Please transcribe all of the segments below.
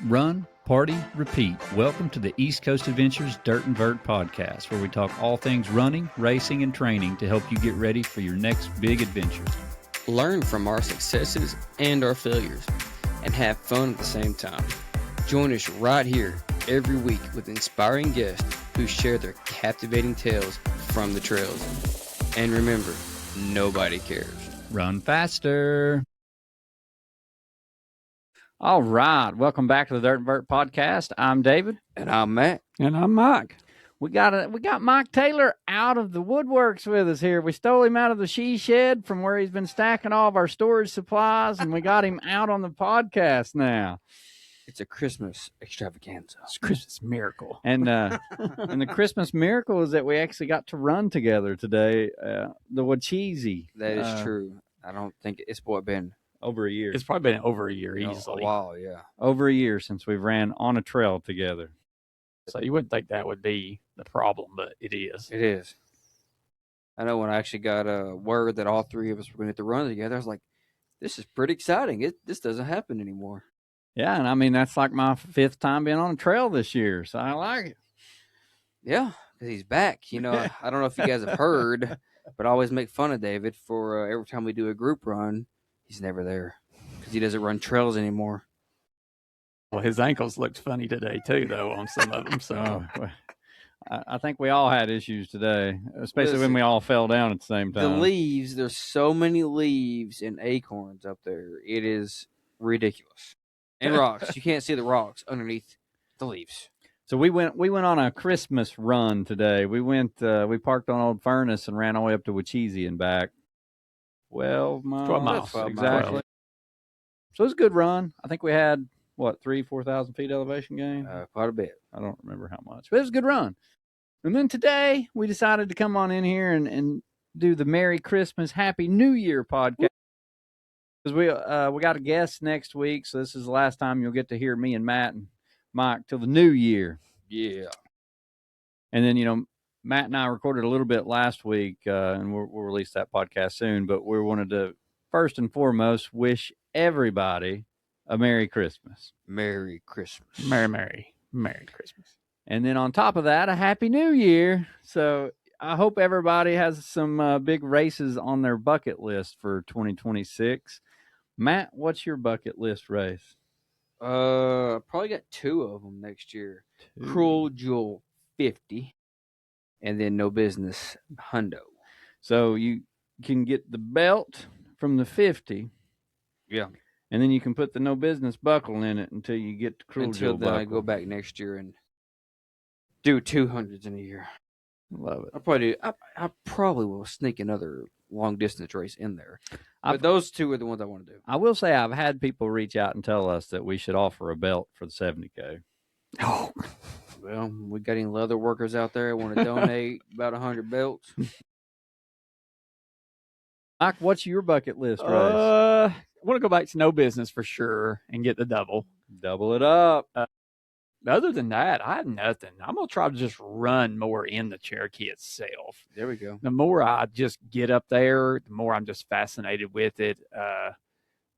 Run, party, repeat. Welcome to the East Coast Adventures Dirt and Vert Podcast, where we talk all things running, racing, and training to help you get ready for your next big adventure. Learn from our successes and our failures, and have fun at the same time. Join us right here every week with inspiring guests who share their captivating tales from the trails. And remember, nobody cares. Run faster. All right. Welcome back to the Dirt and Vert Podcast. I'm David. And I'm Matt. And I'm Mike. We got Mike Taylor out of the woodworks with us here. We stole him out of the she shed from where he's been stacking all of our storage supplies, and we got him out on the podcast now. It's a Christmas extravaganza. It's a Christmas miracle. And and the Christmas miracle is that we actually got to run together today. The Wacheezy. That is true. I don't think it's been over a year. It's probably been over a year easily. A while, yeah. Over a year since we've ran on a trail together. So you wouldn't think that would be the problem, but it is. It is. I know when I actually got a word that all three of us were going to have to run together, I was like, this is pretty exciting. This doesn't happen anymore. Yeah, and I mean, that's like my fifth time being on a trail this year, so I like it. Yeah, because he's back. You know, I don't know if you guys have heard, but I always make fun of David for every time we do a group run, he's never there because he doesn't run trails anymore. Well, his ankles looked funny today, too, though, on some of them. So I think we all had issues today, especially when we all fell down at the same time. The leaves, there's so many leaves and acorns up there. It is ridiculous. And rocks. You can't see the rocks underneath the leaves. So we went on a Christmas run today. We parked on Old Furnace and ran all the way up to Wacheezy and back. 12 miles. 12 miles. Exactly. 12. So it was a good run. I think we had, 4,000 feet elevation gain? Quite a bit. I don't remember how much, but it was a good run. And then today we decided to come on in here and do the Merry Christmas, Happy New Year podcast. Because we got a guest next week, so this is the last time you'll get to hear me and Matt and Mike till the new year. Yeah. And then, Matt and I recorded a little bit last week, and we'll release that podcast soon. But we wanted to, first and foremost, wish everybody a Merry Christmas. Merry Christmas. Merry Christmas. And then on top of that, a Happy New Year. So I hope everybody has some big races on their bucket list for 2026. Matt, what's your bucket list race? Probably got two of them next year. Cruel Jewel 50, and then No Business Hundo. So you can get the belt from the 50. Yeah. And then you can put the No Business buckle in it until you get the Cruel Jewel buckle. Until then I go back next year and do 200s in a year. Love it. I probably will sneak another long distance race in there. But those two are the ones I want to do. I will say I've had people reach out and tell us that we should offer a belt for the 70K. Oh, well, we got any leather workers out there want to donate about 100 belts? Mike, what's your bucket list race? I want to go back to No Business for sure and get the double. Double it up. Other than that, I have nothing. I'm going to try to just run more in the Cherokee itself. There we go. The more I just get up there, the more I'm just fascinated with it.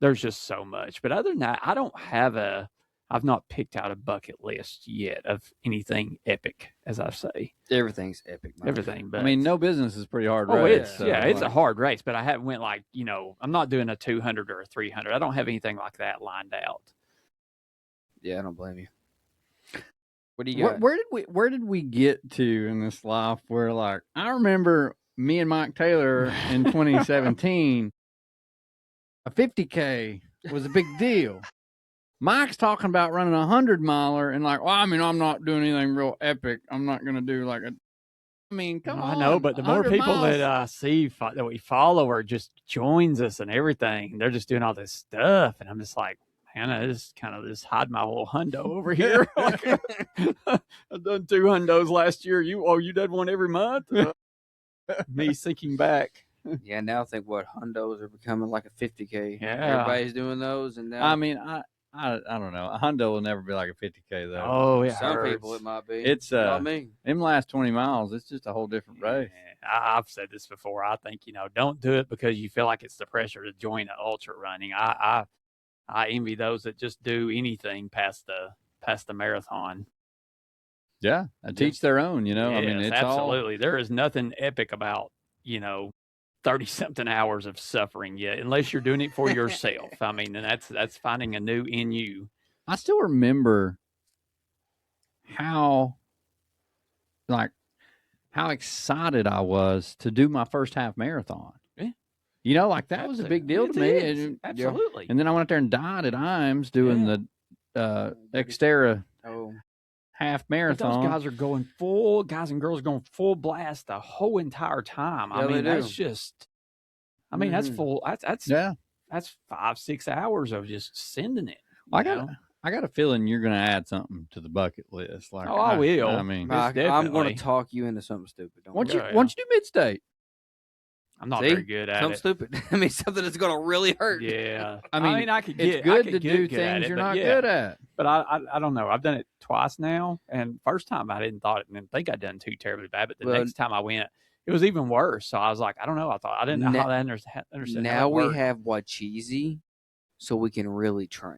There's just so much. But other than that, I've not picked out a bucket list yet of anything epic, as I say. Everything's epic, man. Everything. But I mean, No Business is pretty hard race. race. It's a hard race, but I haven't went I'm not doing a 200 or a 300. I don't have anything like that lined out. Yeah, I don't blame you. What do you got? Where did we get to in this life where, I remember me and Mike Taylor in 2017, a 50K was a big deal. Mike's talking about running a 100-miler and I'm not doing anything real epic. I'm not going to do come on. I know, but the more people that I see that we follow are just joins us and everything. They're just doing all this stuff. And I'm just like, man, I just kind of just hide my whole hundo over here. I've done 2 hundos last year. You did one every month? Me sinking back. Yeah, now I think hundos are becoming like a 50K. Yeah. Everybody's doing those. And now, I don't know. A hundo will never be like a 50K though. Oh, yeah. Some people it might be. It's not me. Them last 20 miles, it's just a whole different race. I've said this before. I think, don't do it because you feel like it's the pressure to join an ultra running. I I envy those that just do anything past the marathon. Yeah, teach their own. You know, Yes, I mean, it's absolutely. There is nothing epic about 30-something hours of suffering yet, unless you're doing it for yourself. I mean, and that's finding a new in you. I still remember how excited I was to do my first half marathon. Yeah. Like that was a big deal to me. And, Absolutely. and then I went out there and died at Imes doing the Xterra half marathon. But those guys are going full, guys and girls going full blast the whole entire time. Yeah, I mean, they that's do. just, that's full. That's 5-6 hours of just sending it. I got a feeling you're going to add something to the bucket list. Like, I will. I mean, I'm definitely. going to talk you into something stupid. Don't once worry. you do mid-state. I'm not See? very good at Something it. stupid. I mean, something that's going to really hurt. Yeah. I mean, I could get. It's good I to could do get good at things it, you're but not yeah. good at. But I don't know. I've done it twice now, and first time I didn't think I'd done too terribly bad, but the next time I went, it was even worse. So I was like, I don't know. I didn't know how to understand. Now how it we worked. have Wacheezy, so we can really train.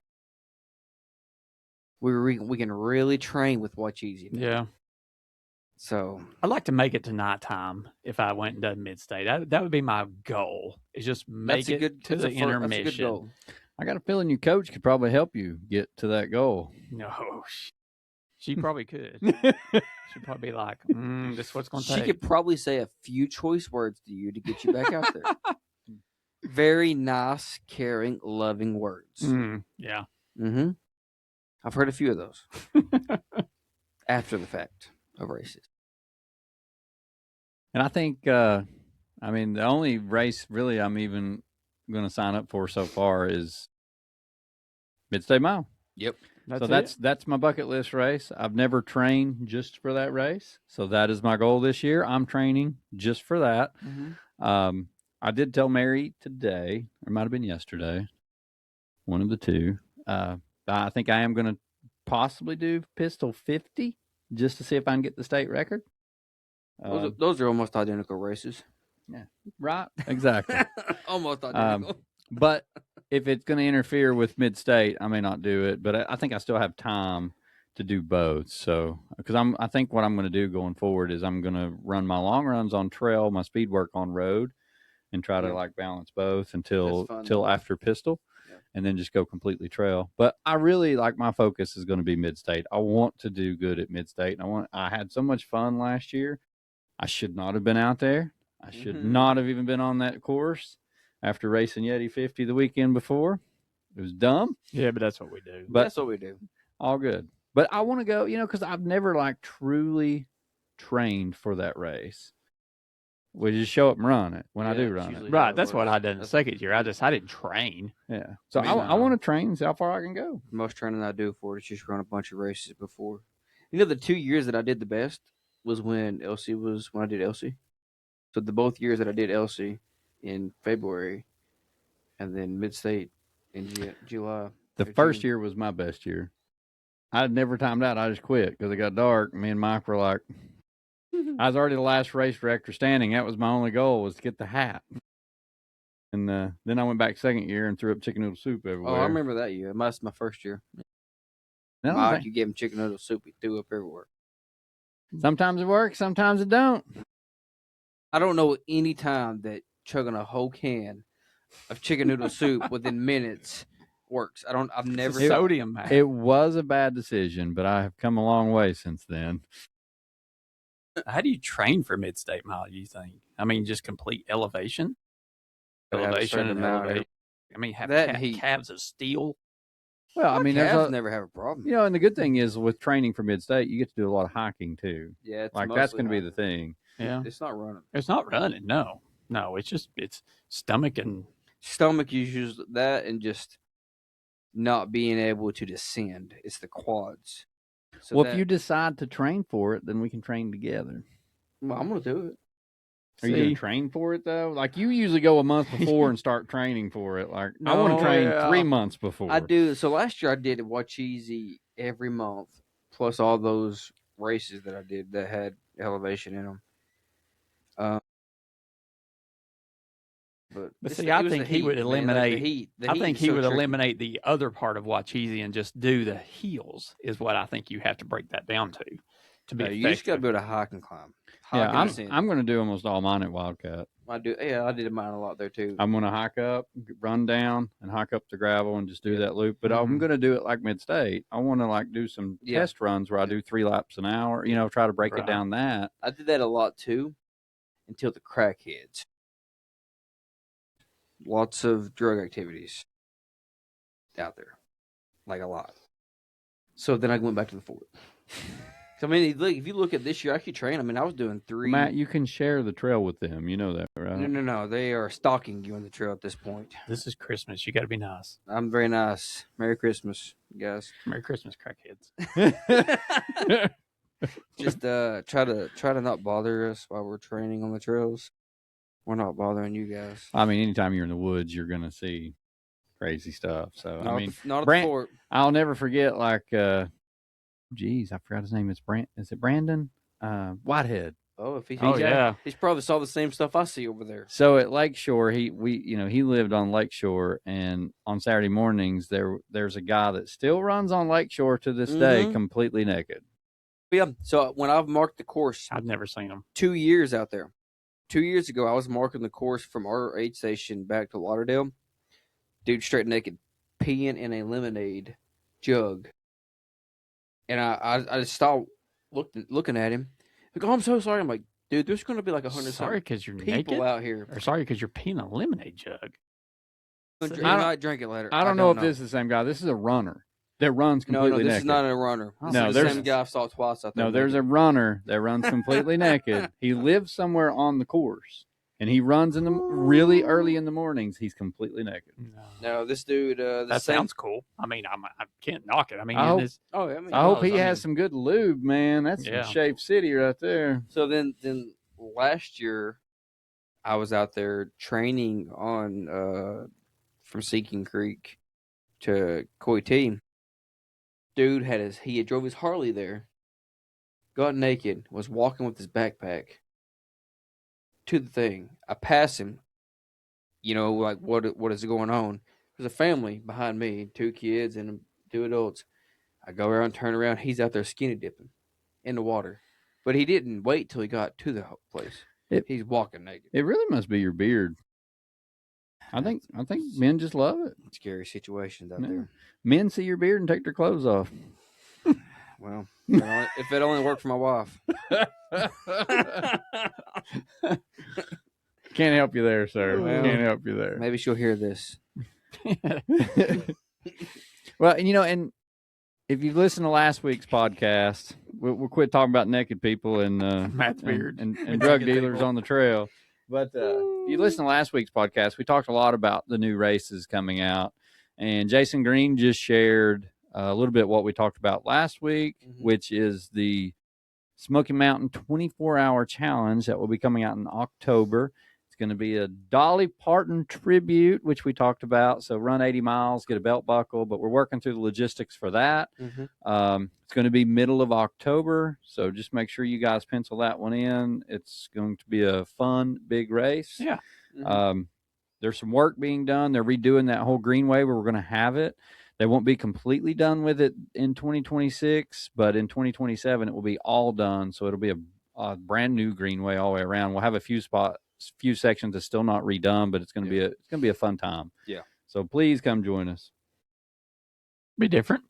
We can really train with Wacheezy. Yeah. So I'd like to make it to nighttime if I went and done mid-state. That would be my goal. Is just make it to the intermission. That's a good goal. I got a feeling your coach could probably help you get to that goal. No, she probably could. She'd probably be like, "This is what's going to take." She could probably say a few choice words to you to get you back out there. Very nice, caring, loving words. Yeah. Mm-hmm. I've heard a few of those after the fact of races. And I think, the only race really I'm even going to sign up for so far is Mid-State Mile. Yep. That's my bucket list race. I've never trained just for that race, so that is my goal this year. I'm training just for that. Mm-hmm. I did tell Mary today, or it might have been yesterday, one of the two. I think I am going to possibly do Pistol 50 just to see if I can get the state record. Those are almost identical races. Yeah, right. Exactly. Almost identical. But if it's going to interfere with mid-state, I may not do it. But I think I still have time to do both. So, because I think what I'm going to do going forward is I'm going to run my long runs on trail, my speed work on road, and try to balance both until after Pistol, and then just go completely trail. But I really my focus is going to be mid-state. I want to do good at mid-state. I had so much fun last year. I should not have been out there. I should not have even been on that course after racing Yeti 50 the weekend before. It was dumb. Yeah, but that's what we do. But that's what we do. All good. But I want to go, because I've never truly trained for that race. We just show up and run it when I do run it. Right, that's what I did the second year. I didn't train. Yeah. So I want to train and see how far I can go. Most training I do for it is just run a bunch of races before. The 2 years that I did the best was when I did Elsie. So both years that I did Elsie in February and then mid-state in July. The first year was my best year. I had never timed out. I just quit because it got dark. Me and Mike were like, I was already the last race director standing. That was my only goal, was to get the hat. And then I went back second year and threw up chicken noodle soup everywhere. Oh, I remember that year. That's my first year. You gave him chicken noodle soup. He threw up everywhere. Sometimes it works. Sometimes it don't. I don't know any time that chugging a whole can of chicken noodle soup within minutes works. I've never sodium, man. It was a bad decision, but I have come a long way since then. How do you train for mid-state mile, you think? I mean, just complete elevation? Elevation and elevation. I mean, have calves of steel? Well, I mean, calves never have a problem. And the good thing is with training for mid-state, you get to do a lot of hiking too. Yeah, that's going to be the thing. Yeah, it's not running. It's not running. No, it's stomach and uses that, and just not being able to descend. It's the quads. So if you decide to train for it, then we can train together. Well, I'm going to do it. Are you going to train for it, though? You usually go a month before and start training for it. I want to train 3 months before. I do. So last year I did Wacheezy every month, plus all those races that I did that had elevation in them. But see, I think he would eliminate. I think he would tricky. eliminate the other part of Wacheezy and just do the heels. Is what I think you have to break that down to be effective. You just got to be able to hike and climb. Yeah, I'm going to do almost all mine at Wildcat. I do. Yeah, I did mine a lot there too. I'm going to hike up, run down, and hike up the gravel and just do that loop. But I'm going to do it like Mid-State. I want to like do some test runs where I do 3 laps an hour. Try to break it down that. I did that a lot too, until the crackheads. Lots of drug activities out there, like a lot. So then I went back to the fort. I mean, look, if you look at this year, I could train. I mean, I was doing 3. Matt, you can share the trail with them. You know that, right? No. They are stalking you on the trail at this point. This is Christmas. You got to be nice. I'm very nice. Merry Christmas, guys. Merry Christmas, crackheads. Just try to not bother us while we're training on the trails. We're not bothering you guys. I mean, anytime you're in the woods, you're going to see crazy stuff. So, not at the fort. I'll never forget, like, geez, I forgot his name. Is it Brandon? Whitehead. Oh, if he's he's probably saw the same stuff I see over there. So at Lakeshore, he lived on Lakeshore, and on Saturday mornings there's a guy that still runs on Lakeshore to this day, completely naked. Yeah. So when I've marked the course, I've never seen him. 2 years out there. 2 years ago, I was marking the course from our aid station back to Lauderdale. Dude, straight naked, peeing in a lemonade jug. And I just stopped looking at him. Like, oh, I'm so sorry. I'm like, dude, there's going to be like 100 sorry because you're people naked? out here. Or sorry because you're peeing a lemonade jug. You might drink it later. I don't know if this is the same guy. This is a runner that runs completely naked. No, this is not a runner. No, there's the same guy I saw twice out there. No, there's a runner that runs completely naked. He lives somewhere on the course, and he runs in the really early in the mornings. He's completely naked. No, this dude. That sounds cool. I mean, I can't knock it. I mean, I hope he has some good lube, man. That's Shave City right there. So then last year, I was out there training on from Seeking Creek to Coy-T. Dude he had drove his Harley there, got naked, was walking with his backpack to the thing. I pass him, like what is going on? There's a family behind me, 2 kids and 2 adults. I go around, turn around, he's out there skinny dipping in the water. But he didn't wait till he got to the place. He's walking naked. It really must be your beard. I think men just love it. Scary situations out there. Men see your beard and take their clothes off. Well, if it only worked for my wife. Can't help you there, sir. Well, can't help you there. Maybe she'll hear this. Well, and if you've listened to last week's podcast, we'll quit talking about naked people and Matt's beard and drug dealers on the trail. But if you listen to last week's podcast, we talked a lot about the new races coming out. And Jason Green just shared a little bit what we talked about last week, which is the Smoky Mountain 24-hour challenge that will be coming out in October. It's going to be a Dolly Parton tribute, which we talked about. So run 80 miles, get a belt buckle, but we're working through the logistics for that. It's going to be middle of October, so just make sure you guys pencil that one in. It's going to be a fun, big race. Yeah. There's some work being done. They're redoing that whole greenway where we're going to have it. They won't be completely done with it in 2026, but in 2027 it will be all done. So it'll be a brand new greenway all the way around. We'll have a few sections that's still not redone, but it's going to be a fun time. Yeah. So please come join us. Be different.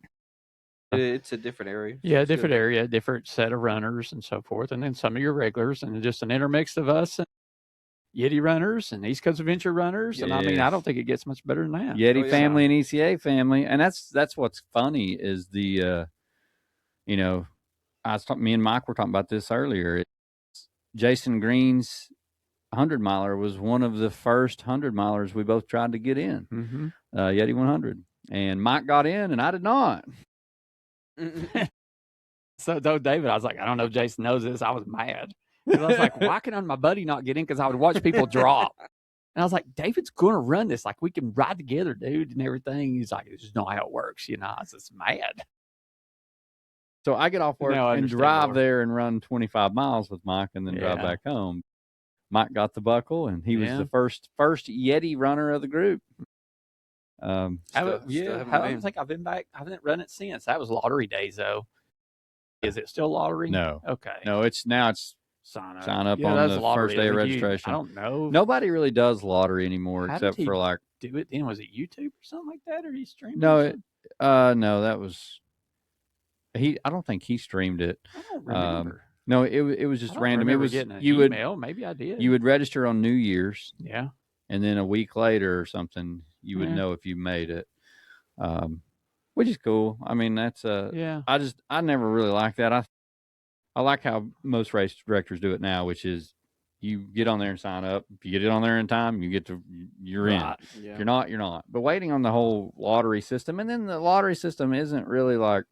It's a different area. Yeah, different area, different set of runners and so forth, and then some of your regulars, and just an intermix of us and Yeti runners and East Coast Adventure runners. And I mean, I don't think it gets much better than that. Yeti family and ECA family. And that's what's funny is the, me and Mike were talking about this earlier. Jason Green's 100-miler was one of the first 100-milers we both tried to get in, Yeti 100. And Mike got in and I did not. So though David, I was like, I don't know if Jason knows this. I was mad. I was like, why can my buddy not get in? Because I would watch people drop. And I was like, David's going to run this. Like, we can ride together, dude, and everything. He's like, this is not how it works. I was just mad. So I get off work and drive there and run 25 miles with Mike and then drive back home. Mike got the buckle, and he was the first Yeti runner of the group. I don't think I've been back. I haven't run it since. That was lottery days, though. Is it still lottery? No. Okay. No, it's sign up on the first day of registration. I don't know. Nobody really does lottery anymore, except for like do it. Then was it YouTube or something like that, or he streamed? No, no, that was he. I don't think he streamed it. I don't remember. No, it was just random. It was email. Maybe I did. You would register on New Year's. Yeah. And then a week later or something, you would know if you made it, which is cool. I mean, that's I never really liked that. I like how most race directors do it now, which is you get on there and sign up. If you get it on there in time, you're in. Yeah. If you're not, you're not. But waiting on the whole lottery system, and then the lottery system isn't really like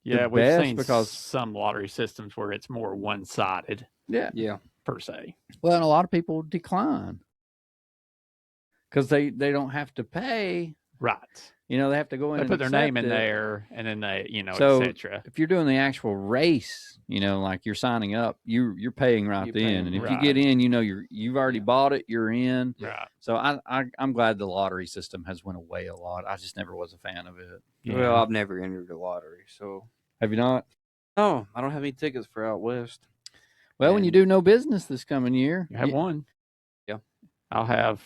we've seen because some lottery systems where it's more one-sided. Yeah. Per se. Well, and a lot of people decline because they don't have to pay. Right. They have to go in. They put their name in there, and then they, so etc. If you're doing the actual race, like you're signing up, you're paying right then, and if you get in, you've already bought it, you're in. Right. So I'm glad the lottery system has went away a lot. I just never was a fan of it. Yeah. Well, I've never entered a lottery, so. Have you not? No, I don't have any tickets for out west. Well, when you do No Business this coming year, you have one. Yeah, I'll have.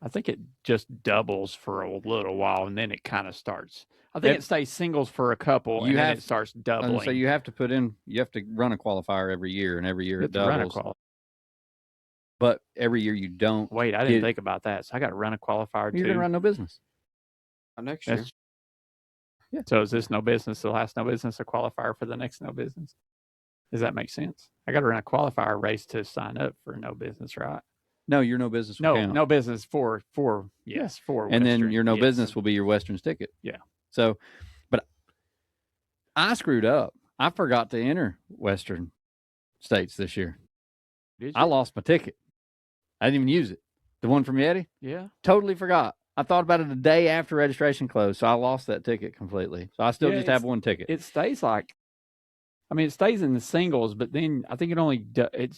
I think it just doubles for a little while, and then it kind of starts. I think it stays singles for a couple, and then it starts doubling. So you have to you have to run a qualifier every year, and every year it doubles. But every year you don't. Wait, I didn't think about that. So I got to run a qualifier too. You're going to run No Business next year. Yeah. So is this No Business the last No Business, a qualifier for the next No Business? Does that make sense? I got to run a qualifier race to sign up for No Business, right? No, your No Business will count. No Business for and Western, then your No Business will be your Western's ticket. Yeah. So, but I screwed up. I forgot to enter Western states this year. Did you? I lost my ticket. I didn't even use it. The one from Yeti? Yeah. Totally forgot. I thought about it the day after registration closed, so I lost that ticket completely. So I still just have one ticket. It stays it stays in the singles, but then I think it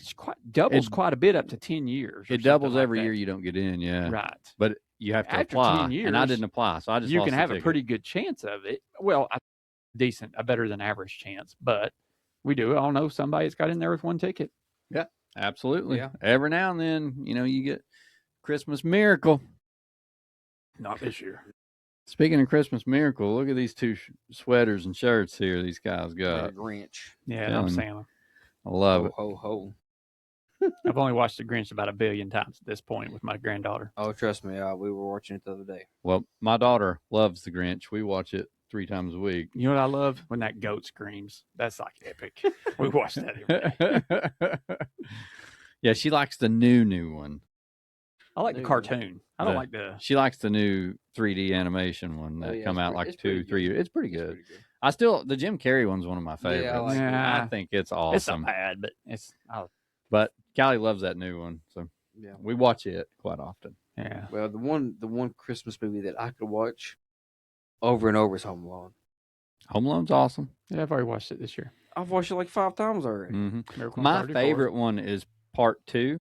doubles quite a bit up to 10 years. It doubles every year you don't get in, yeah. Right. But you have to After apply, 10 years, and I didn't apply, so I just lost can have the a pretty good chance of it. Well, a better than average chance, but we do all know somebody that's got in there with one ticket. Yeah, absolutely. Yeah. Every now and then, you get Christmas miracle. Not this year. Speaking of Christmas miracle, look at these two sweaters and shirts here these guys got. Grinch. Yeah, I'm Santa. I love it. Ho, ho. I've only watched The Grinch about 1 billion times at this point with my granddaughter. Oh, trust me, we were watching it the other day. Well, my daughter loves The Grinch. We watch it 3 times a week. You know what I love? When that goat screams. That's like epic. We watch that every day. Yeah, she likes the new one. I like the cartoon. I don't like She likes the new 3D animation one that come out like 2-3 years. It's pretty good. The Jim Carrey one's one of my favorites. I think it's awesome. It's not bad, but But Callie loves that new one, so we watch it quite often. Yeah. Well, the one Christmas movie that I could watch over and over is Home Alone. Home Alone's awesome. Yeah, I've already watched it this year. I've watched it like 5 times already. Mm-hmm. My favorite one is part 2.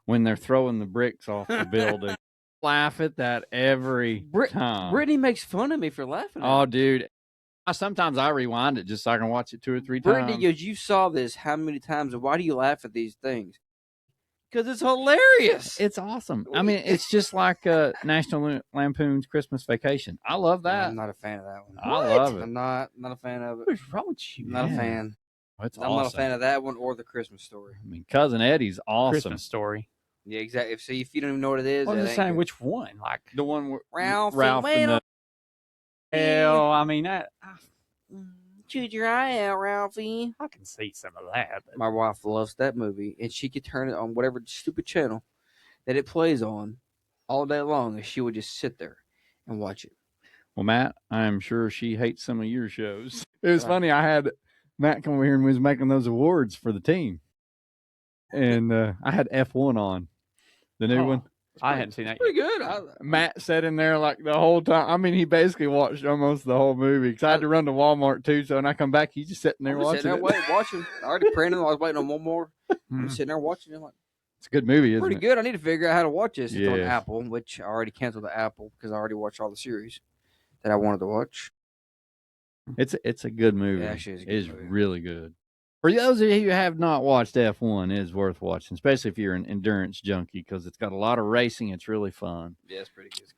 When they're throwing the bricks off the building. Laugh at that every time. Brittany makes fun of me for laughing at it. Dude. Sometimes I rewind it just so I can watch it 2 or 3 times. Brittany goes, you saw this how many times, and why do you laugh at these things? Because it's hilarious. It's awesome. I mean, it's just like National Lampoon's Christmas Vacation. I love that. I'm not a fan of that one. I love it. I'm not a fan of it. What's wrong with you? Not a fan. It's I'm not a fan of that one or the Christmas Story. I mean, Cousin Eddie's awesome. Christmas Story. Yeah, exactly. See, if you don't even know what it is, I'm just saying which one. Like the one where Ralph and the... Hell, I mean that. Shoot your eye out, Ralphie. I can see some of that. But... My wife loves that movie, and she could turn it on whatever stupid channel that it plays on all day long, and she would just sit there and watch it. Well, Matt, I'm sure she hates some of your shows. It was funny. I had Matt come over here and we was making those awards for the team, and I had F1 on, the new one. I hadn't seen that yet. Pretty good. Matt sat in there like the whole time. I mean, he basically watched almost the whole movie because I had to run to Walmart too. So when I come back, he's just sitting there watching it. Watching. I already printed. I was waiting on one more I'm sitting there watching it. Like, It's a good movie, isn't pretty it? good. I need to figure out how to watch this. It's on Yes. Apple, which I already canceled the Apple because I already watched all the series that I wanted to watch. It's a good movie. Yeah, actually, it's a good It is movie. really good. For those of you who have not watched F1, it is worth watching, especially if you're an endurance junkie, because it's got a lot of racing. It's really fun. Yeah, it's pretty good.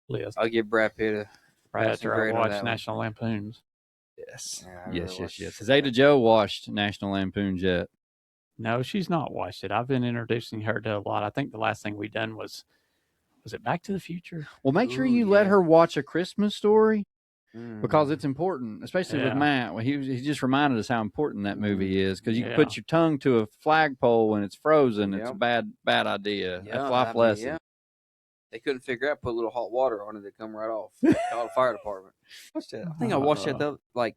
List. I'll give Brad Pitt a Right passing after I grade on watched that one. National Lampoons. Yes. Yeah, I really Yes. watched Has Ada Joe watched National Lampoons yet? No, she's not watched it. I've been introducing her to a lot. I think the last thing we done was it Back to the Future? Well, make sure Ooh, you let yeah. her watch A Christmas Story, because Mm. it's important, especially with Yeah. Matt. Well, he just reminded us how important that movie is, because you can Yeah. put your tongue to a flagpole when it's frozen. It's a Yep. bad idea. Yeah, That's life I mean, lesson. yeah. They couldn't figure out, put a little hot water on it, it come right off. Call the fire department. Watched that. I think I watched that I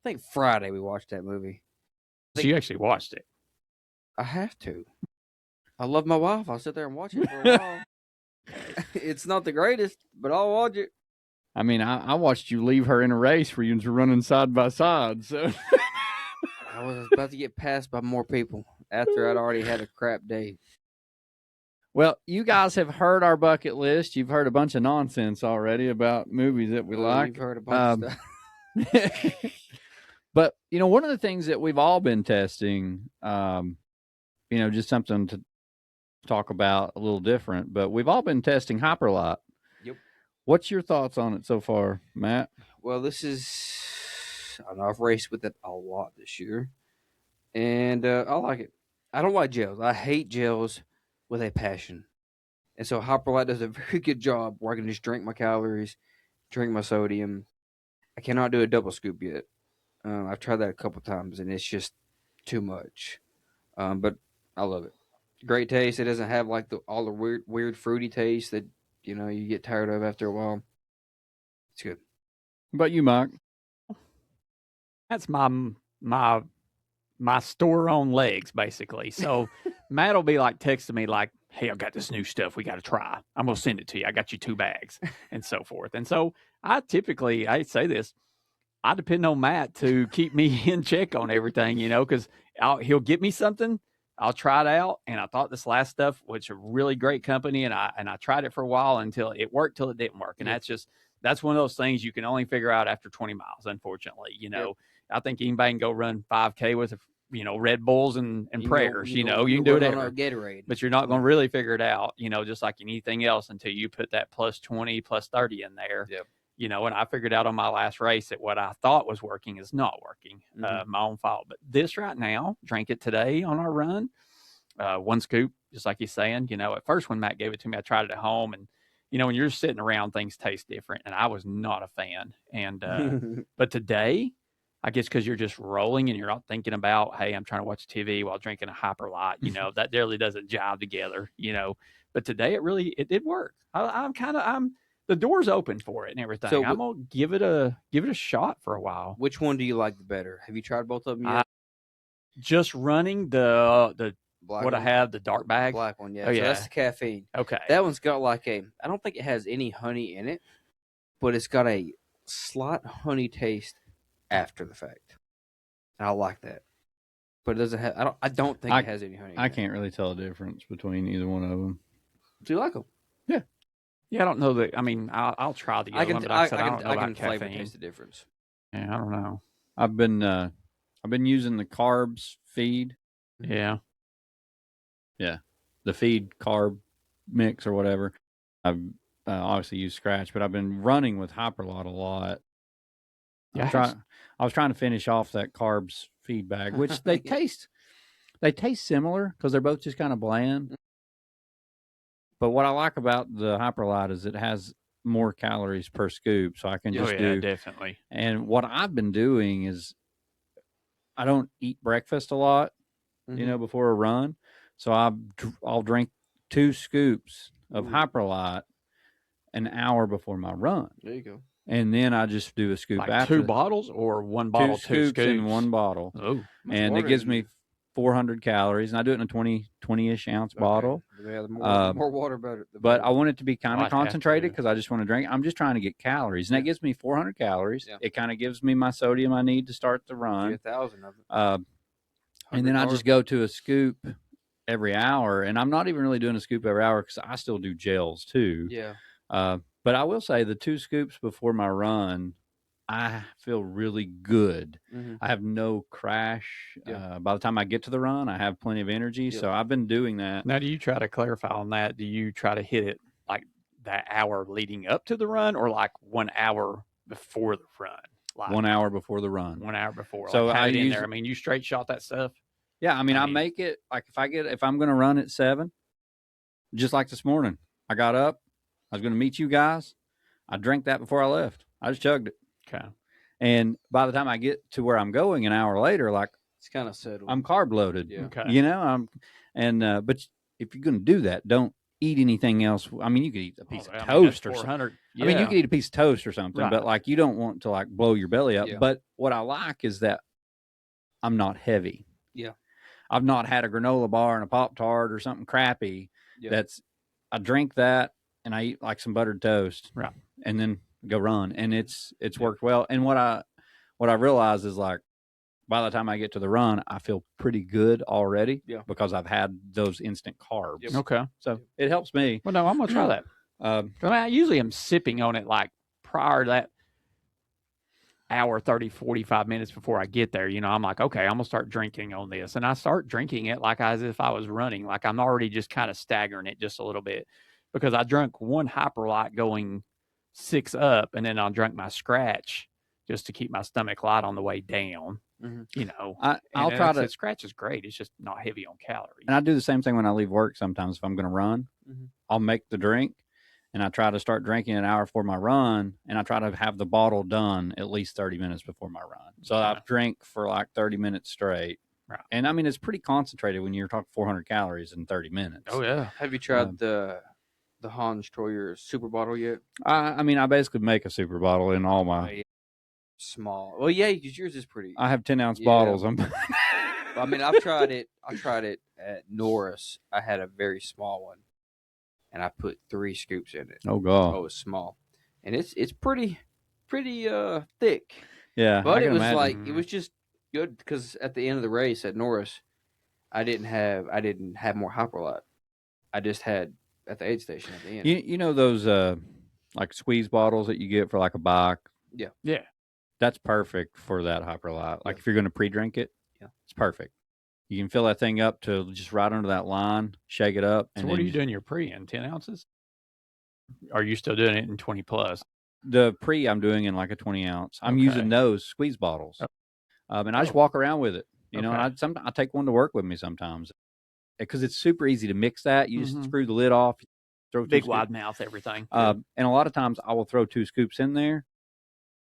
think Friday we watched that movie. She actually watched it. I have to. I love my wife. I'll sit there and watch it for a while. It's not the greatest, but I'll watch it. I mean, I watched you leave her in a race where you were running side by side. So I was about to get passed by more people after I'd already had a crap day. well, you guys have heard our bucket list. You've heard a bunch of nonsense already about movies that we like. You've heard a bunch of stuff. But, one of the things that we've all been testing, just something to talk about a little different, but we've all been testing Hyperlite. Yep. What's your thoughts on it so far, Matt? Well, I know I've raced with it a lot this year, and I like it. I don't like gels. I hate gels with a passion. And so Hyperlite does a very good job where I can just drink my calories, drink my sodium. I cannot do a double scoop yet. I've tried that a couple times, and it's just too much. But I love it. Great taste. It doesn't have like all the weird fruity taste that you get tired of after a while. It's good. What about you, Mike? That's my store on legs, basically. So Matt will be like texting me like, hey, I've got this new stuff we got to try. I'm going to send it to you. I got you 2 bags and so forth. And so I say this, I depend on Matt to keep me in check on everything, because he'll get me something. I'll try it out. And I thought this last stuff was a really great company. And I tried it for a while until it worked, till it didn't work. And that's one of those things you can only figure out after 20 miles, unfortunately. I think anybody can go run 5K with, Red Bulls and prayers. You can do whatever. Gatorade. But you're not going to really figure it out, just like anything else, until you put that plus 20, plus 30 in there. Yep. And I figured out on my last race that what I thought was working is not working. My own fault. But this right now, drank it today on our run. 1 scoop, just like he's saying. At first when Matt gave it to me, I tried it at home, and when you're sitting around, things taste different, and I was not a fan. And but today, I guess because you're just rolling and you're not thinking about, hey, I'm trying to watch TV while drinking a Hyperlite. That really doesn't jive together. But today it did work. I'm the door's open for it and everything. So, I'm gonna give it a shot for a while. Which one do you like the better? Have you tried both of them yet? Just running the Black what one? I have, the dark bag. Black one, yeah. Oh, So yeah. that's the caffeine. Okay. That one's got I don't think it has any honey in it, but it's got a slight honey taste after the fact. And I like that. But it doesn't have, I don't think it has any honey in I it. can't really tell the difference between either one of them. Do you like them? Yeah, I don't know that. I mean, I'll try the other one, but I don't know I about can flavor caffeine. taste the difference. Yeah, I don't know. I've been using the carbs feed. Yeah. The feed carb mix or whatever. I've obviously used Scratch, but I've been running with Hyperlite a lot. Yeah. I was trying to finish off that carbs feed bag, which they taste similar because they're both just kind of bland. But what I like about the Hyperlite is it has more calories per scoop, so I can just do. Definitely. And what I've been doing is I don't eat breakfast a lot, before a run. So I'll drink 2 scoops of Hyperlite an hour before my run. There you go. And then I just do a scoop Like after. 2 bottles or 1 bottle, 2 scoops in 1 bottle. Oh. And it gives me 400 calories. And I do it in a 20-ish ounce bottle. Yeah, the more water, better. But I want it to be kind of I'd have concentrated to. because I just want to drink. I'm just trying to get calories. And that gives me 400 calories. Yeah. It kind of gives me my sodium I need to start the run. 1,000 of them. And then I just go to a scoop every hour. And I'm not even really doing a scoop every hour because I still do gels too. Yeah. But I will say the 2 scoops before my run, I feel really good. Mm-hmm. I have no crash. Yeah. By the time I get to the run, I have plenty of energy. Yeah. So I've been doing that. Now, do you try to clarify on that? Do you try to hit it like that hour leading up to the run or like 1 hour before the run? Like 1 hour before the run. 1 hour before. So like, have I it in use- there. I mean, you straight shot that stuff. Yeah, I mean, I make it like if I'm going to run at 7, just like this morning, I got up, I was going to meet you guys. I drank that before I left. I just chugged it. Okay. And by the time I get to where I'm going an hour later, like It's kind of settled. I'm carb loaded. Yeah. Okay. You know, but if you're going to do that, don't eat anything else. I mean, you could eat a piece of toast or something. Yeah. I mean, you could eat a piece of toast or something, Right. but like you don't want to like blow your belly up. Yeah. But what I like is that I'm not heavy. Yeah. I've not had a granola bar and a Pop-Tart or something crappy. Yeah. I drink that and I eat like some buttered toast. Right. And then go run. And it's worked well. And what I realize is like by the time I get to the run, I feel pretty good already. Yeah. Because I've had those instant carbs. Yep. Okay. So it helps me. Well, no, I'm going to try that. I mean, I usually am sipping on it like prior to that hour, 30, 45 minutes before I get there. You know, I'm like, okay, I'm going to start drinking on this. And I start drinking it like as if I was running. Like I'm already just kind of staggering it just a little bit because I drank 1 Hyperlite going 6 up and then I drank my Scratch just to keep my stomach light on the way down. Mm-hmm. You know, I'll try to. Scratch is great. It's just not heavy on calories. And I do the same thing when I leave work sometimes. If I'm going to run, Mm-hmm. I'll make the drink and I try to start drinking an hour before my run. And I try to have the bottle done at least 30 minutes before my run. So Yeah. I've drank for like 30 minutes straight. Right. And I mean, it's pretty concentrated when you're talking 400 calories in 30 minutes. Oh, yeah. Have you tried the Hans Troyer super bottle yet? I mean, I basically make a super bottle in all my. Small. Well, yeah, because yours is pretty. I have 10-ounce Yeah. bottles. I mean, I've tried it. I tried it at Norris. I had a very small one, and I put 3 scoops in it. Oh God. Oh, it's small, and it's pretty thick. Yeah, But I it can was imagine. like it was just good because at the end of the race at Norris, I didn't have more Hyperlite. I just had at the aid station at the end. You know those like squeeze bottles that you get for like a bike. Yeah. Yeah. That's perfect for that Hyperlite. Like Yeah. if you're going to pre-drink it, Yeah. it's perfect. You can fill that thing up to just right under that line, shake it up. So And what are then you doing your pre in 10 ounces? Are you still doing it in 20 plus? The pre I'm doing in like a 20-ounce. I'm Okay. using those squeeze bottles. And I just walk around with it. You know, Okay. and I take one to work with me sometimes because it's super easy to mix that. You just Mhm. screw the lid off, throw 2 Big scoops. wide mouth, everything. And a lot of times I will throw 2 scoops in there,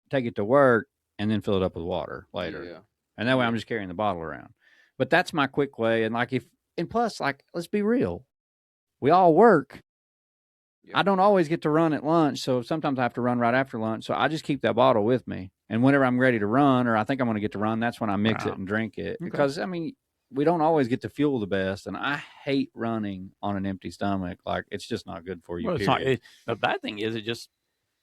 take it to work, and then fill it up with water later. Yeah. And that way I'm just carrying the bottle around. But that's my quick way. And like and plus, like, let's be real. We all work. Yeah. I don't always get to run at lunch. So sometimes I have to run right after lunch. So I just keep that bottle with me. And whenever I'm ready to run or I think I'm going to get to run, that's when I mix Wow. it and drink it. Okay. Because, I mean, we don't always get to fuel the best. And I hate running on an empty stomach. Like, it's just not good for you. Well, it's not, period. the bad thing is it just,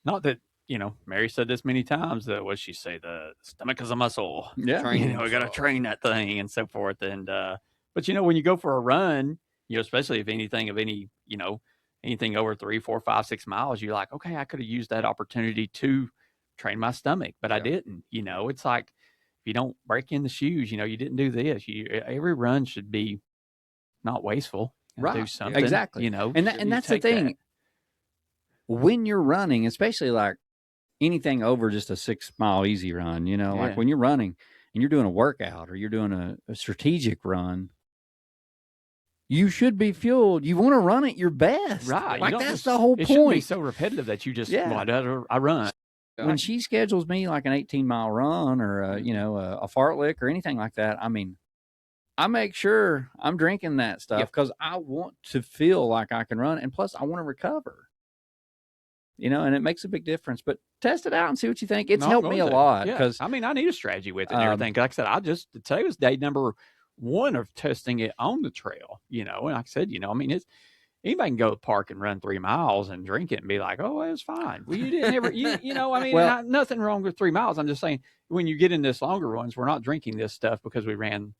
not that, you know, Mary said this many times, that what she say, the stomach is a muscle. Yeah. Train You know, we got to train that thing and so forth. And, but you know, when you go for a run, you know, especially if anything of any, you know, anything over 3, 4, 5, 6 miles, you're like, okay, I could have used that opportunity to train my stomach, but I didn't. You know, it's like if you don't break in the shoes, you know, you didn't do this. Every run should be not wasteful. Right. Do something. Exactly. You know, And you that's the take thing. that. When you're running, especially like anything over just a 6 mile easy run, you know, like Yeah. when you're running and you're doing a workout or you're doing a strategic run, you should be fueled. You want to run at your best. Right. Like You don't that's just- the whole it shouldn't be point. so repetitive that you just, Yeah. well, I run. When she schedules me like an 18-mile run or a fartlek or anything like that, I mean, I make sure I'm drinking that stuff Yep. because I want to feel like I can run, and plus I want to recover. You know, and it makes a big difference. But test it out and see what you think. It's No, I'm helped me going a to. lot Yeah. because I mean, I need a strategy with it and everything. Like I said, today was day number 1 of testing it on the trail, you know, and like I said, you know, I mean, anybody can go to the park and run 3 miles and drink it and be like, oh, it was fine. Well, you didn't ever, you know, I mean, Well- nothing wrong with 3 miles. I'm just saying when you get in this longer ones, we're not drinking this stuff because we ran,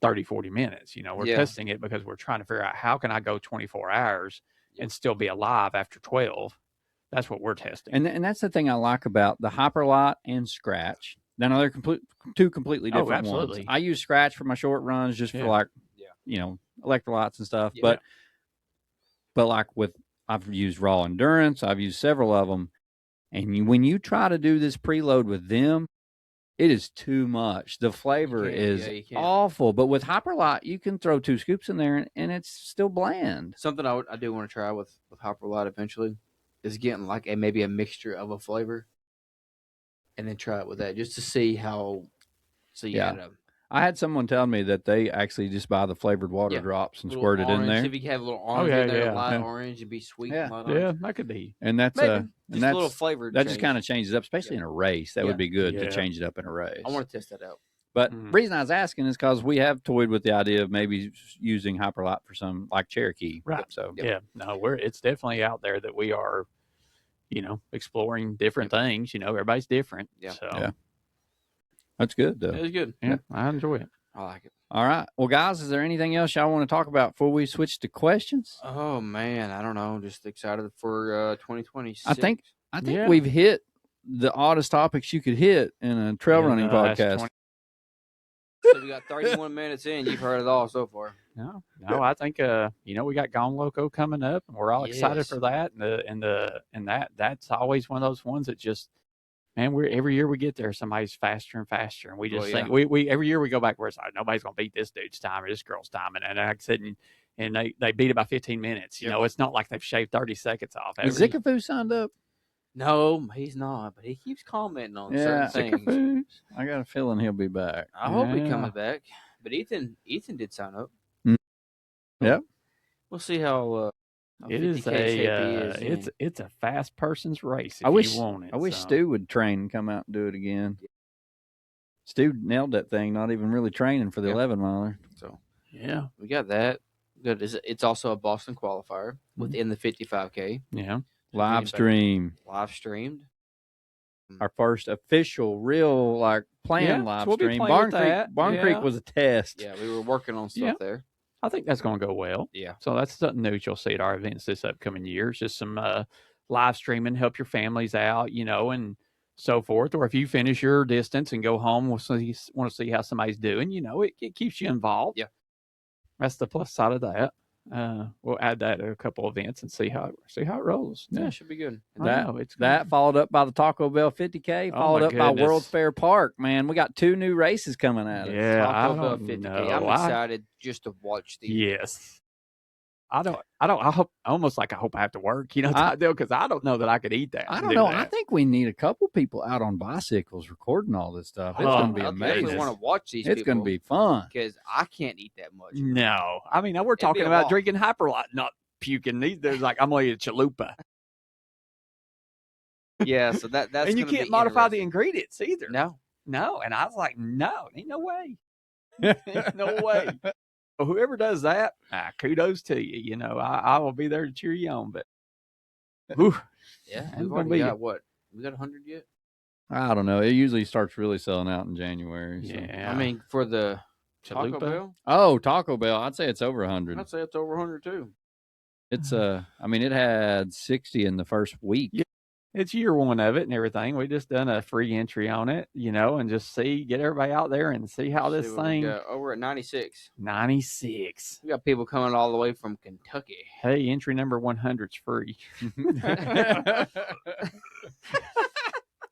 30, 40 minutes. We're testing it because we're trying to figure out how can I go 24 hours and still be alive after 12. That's what we're testing. And that's the thing I like about the Hyperlite and Scratch. Now, they're two completely different ones. I use Scratch for my short runs just for electrolytes and stuff. But like I've used Raw Endurance. I've used several of them. And when you try to do this preload with them, it is too much. The flavor is awful. But with Hyperlite, you can throw 2 scoops in there and it's still bland. Something I do want to try with Hyperlite eventually is getting like maybe a mixture of a flavor and then try it with that just to see how. So I had someone tell me that they actually just buy the flavored water drops and squirt it in there. If you have a little orange in there, light orange, and be sweet. That could be. And that's a little flavor. That just kind of changes up, especially in a race. That would be good to change it up in a race. I want to test that out. But the reason I was asking is because we have toyed with the idea of maybe using Hyperlite for some, like Cherokee. Right. So it's definitely out there that we are, exploring different things. Everybody's different. Yeah. So. That's good, though. It was good. Yeah, I enjoy it. I like it. All right. Well, guys, is there anything else y'all want to talk about before we switch to questions? Oh, man. I don't know. Just excited for 2026. I think we've hit the oddest topics you could hit in a trail running podcast. So we got 31 minutes in. You've heard it all so far. No, I think we got Gone Loco coming up, and we're all excited for that. And that's always one of those ones that just, man, every year we get there, somebody's faster and faster, and we just think we every year we go back where it's like nobody's gonna beat this dude's time or this girl's time, and like I said, and they beat it by 15 minutes. It's not like they've shaved 30 seconds off. Is Zikafu signed up? No, he's not, but he keeps commenting on certain things. I got a feeling he'll be back. I hope he comes back. But Ethan did sign up. Yep. We'll see how. It is it's a fast person's race. If I wish you want it, I wish Stu would train and come out and do it again. Stu nailed that thing, not even really training for the 11 miler. So we got that. Good. It's also a Boston qualifier Mm-hmm. within the 55K. Yeah. Live streamed. Our first official, real planned live stream. Barn Creek was a test. Yeah, we were working on stuff there. I think that's going to go well. Yeah. So that's something new you'll see at our events this upcoming year. It's just some live streaming, help your families out, and so forth. Or if you finish your distance and go home, want to see how somebody's doing, it keeps you involved. Yeah. That's the plus side of that. We'll add that to a couple events and see how it rolls. Yeah, it should be good. That followed up by the Taco Bell 50K, followed up by World's Fair Park. Man, we got 2 new races coming at us. Yeah, Taco Bell 50K. I'm excited just to watch these. Yes. I hope I have to work, because I don't know that I could eat that. I don't know. I think we need a couple people out on bicycles recording all this stuff. It's going to be amazing. I want to watch these people. It's going to be fun. Because I can't eat that much. No. I mean, we're talking about drinking Hyperlite, not puking. There's I'm going to eat a chalupa. Yeah, so that's and you can't modify the ingredients either. No. And I was like, no, ain't no way. Ain't no way. Whoever does that, kudos to you. I will be there to cheer you on. But we've already got what? We got 100 yet? I don't know. It usually starts really selling out in January. So. Yeah, I mean for the Taco Bell. Oh, Taco Bell! I'd say it's over 100. I'd say it's over 100 too. It's I mean, it had 60 in the first week. Yeah. It's year 1 of it and everything. We just done a free entry on it, and just get everybody out there and see how this thing. We're at 96. 96. We got people coming all the way from Kentucky. Hey, entry number 100's free.